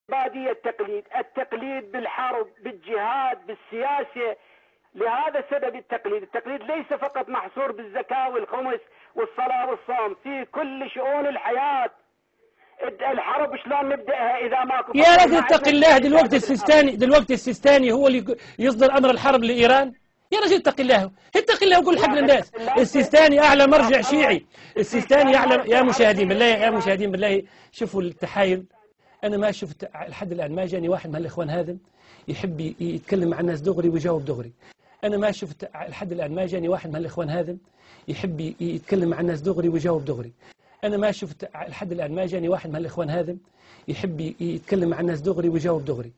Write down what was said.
بادية التقليد بالحرب، بالجهاد، بالسياسة. لهذا سبب التقليد ليس فقط محصور بالزكاة والخمس والصلاة والصوم، في كل شؤون الحياة. الحرب شلون نبدأها إذا ماكو؟ يا رجل اتق الله، دلوقتي السيستاني هو اللي يصدر أمر الحرب لإيران. يا رجل اتق الله، اتق الله وقول حق للناس. السيستاني أعلى مرجع شيعي، السيستاني أعلى. يا مشاهدين بالله شوفوا التحايل. أنا ما شفت لحد الآن، ما جاني واحد من الإخوان هذا يحب يتكلم مع الناس دغري ويجاوب دغري. أنا ما شفت لحد الآن، ما جاني واحد من الإخوان هذا يحب يتكلم مع الناس دغري ويجاوب دغري. أنا ما شفت لحد الآن، ما جاني واحد من الإخوان هذا يحب يتكلم مع الناس دغري ويجاوب دغري.